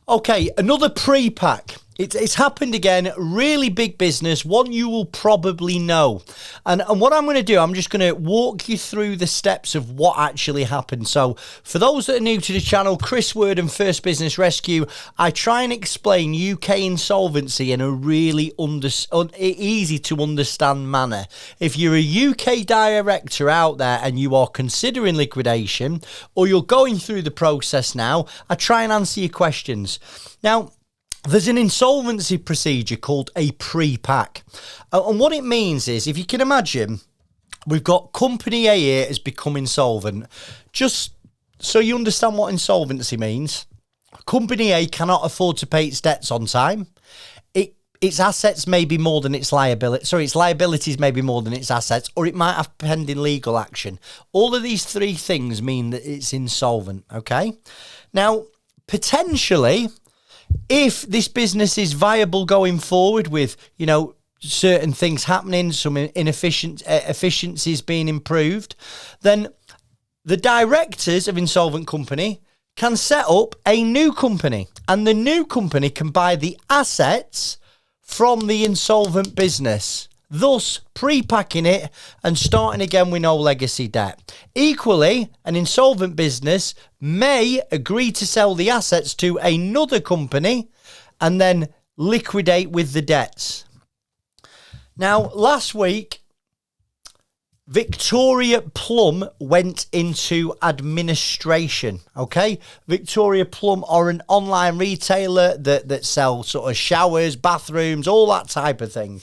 Okay, another pre-pack. It's happened again, really big business, one you will probably know. And what I'm going to do, I'm just going to walk you through the steps of what actually happened. So for those that are new to the channel, Chris Word and First Business Rescue, I try and explain UK insolvency in a really easy to understand manner. If you're a UK director out there and you are considering liquidation, or you're going through the process now, I try and answer your questions. Now, there's an insolvency procedure called a pre-pack. And what it means is, if you can imagine, we've got company A here has become insolvent. Just so you understand what insolvency means, company A cannot afford to pay its debts on time. Its assets may be more than its liabilities. Sorry, its liabilities may be more than its assets, or it might have pending legal action. All of these three things mean that it's insolvent, okay? Now, potentially, if this business is viable going forward with, certain things happening, some efficiencies being improved, then the directors of insolvent company can set up a new company, and the new company can buy the assets from the insolvent business, thus pre-packing it and starting again with no legacy debt. Equally, an insolvent business may agree to sell the assets to another company and then liquidate with the debts. Now, last week, Victoria Plumb went into administration, okay? Victoria Plumb are an online retailer that sell sort of showers, bathrooms, all that type of thing.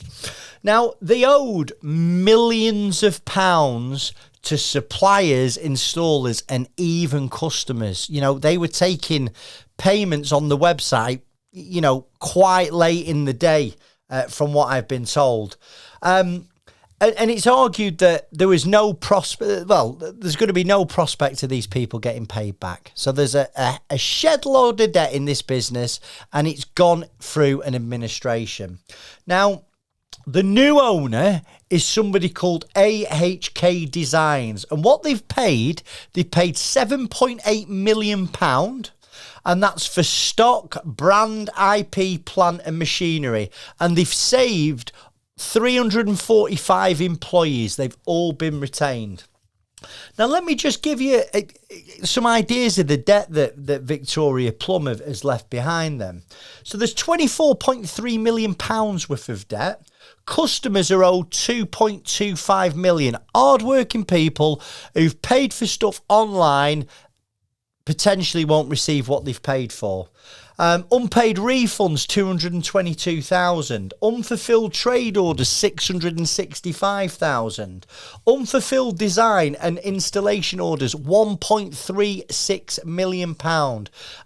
Now, they owed millions of pounds to suppliers, installers, and even customers. They were taking payments on the website, quite late in the day, from what I've been told. And it's argued that there was no prospect. Well, there's going to be no prospect of these people getting paid back. So there's a shed load of debt in this business, and it's gone through an administration. Now, the new owner is somebody called AHK Designs, and what they've paid £7.8 million, and that's for stock, brand, IP, plant, and machinery, and they've saved 345 employees. They've all been retained. Now, let me just give you some ideas of the debt that Victoria Plumb has left behind them. So there's £24.3 million worth of debt. Customers are owed £2.25 million. Hard-working people who've paid for stuff online potentially won't receive what they've paid for. Unpaid refunds, 222,000. Unfulfilled trade orders, 665,000. Unfulfilled design and installation orders, £1.36 million.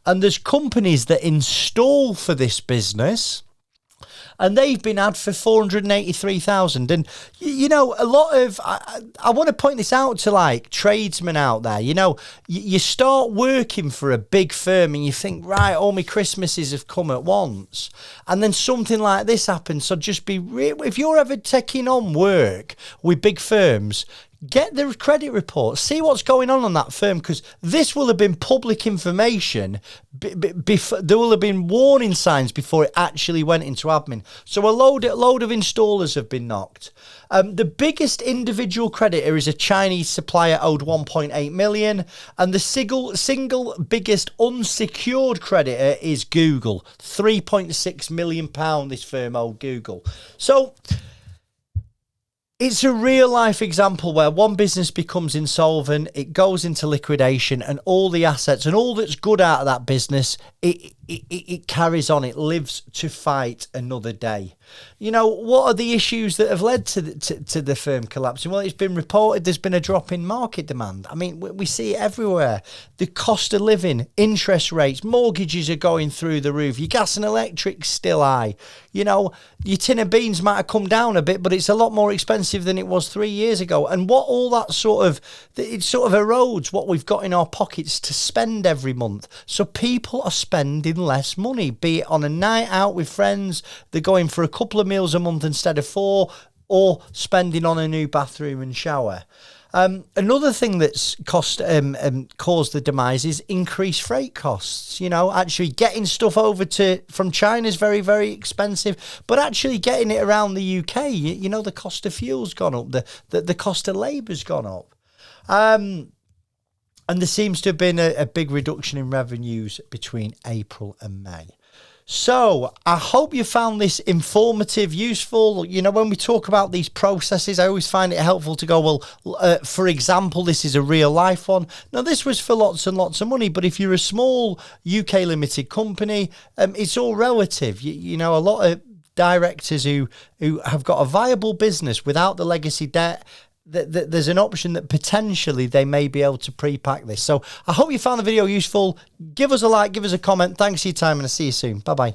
And there's companies that install for this business, and they've been had for 483,000. And, a lot of, I want to point this out to tradesmen out there. You start working for a big firm and you think, right, all my Christmases have come at once. And then something like this happens. So just be real. If you're ever taking on work with big firms, get the credit report, see what's going on that firm, because this will have been public information. There will have been warning signs before it actually went into admin. So a load of installers have been knocked. The biggest individual creditor is a Chinese supplier owed 1.8 million, and the single biggest unsecured creditor is Google, 3.6 million pound. This firm owed Google. So it's a real life example where one business becomes insolvent, it goes into liquidation, and all the assets and all that's good out of that business, it carries on. It lives to fight another day. What are the issues that have led to the firm collapsing? Well, it's been reported there's been a drop in market demand. I mean, we see it everywhere. The cost of living, interest rates, mortgages are going through the roof. Your gas and electric's still high. Your tin of beans might have come down a bit, but it's a lot more expensive than it was 3 years ago. And what all that it sort of erodes what we've got in our pockets to spend every month. So people are spending less money, be it on a night out with friends, they're going for a couple of meals a month instead of 4, or spending on a new bathroom and shower. Another thing that's caused the demise is increased freight costs. You know, actually getting stuff over from China is very, very expensive, but actually getting it around the UK, you know, the cost of fuel's gone up, the cost of labour's gone up. And there seems to have been a big reduction in revenues between April and May. So I hope you found this informative, useful. You know, when we talk about these processes, I always find it helpful to go, well, for example, this is a real life one. Now, this was for lots and lots of money, but if you're a small UK limited company, it's all relative. You know, a lot of directors who have got a viable business without the legacy debt, there's an option that potentially they may be able to pre-pack this. So I hope you found the video useful. Give us a like, give us a comment. Thanks for your time, and I'll see you soon. Bye-bye.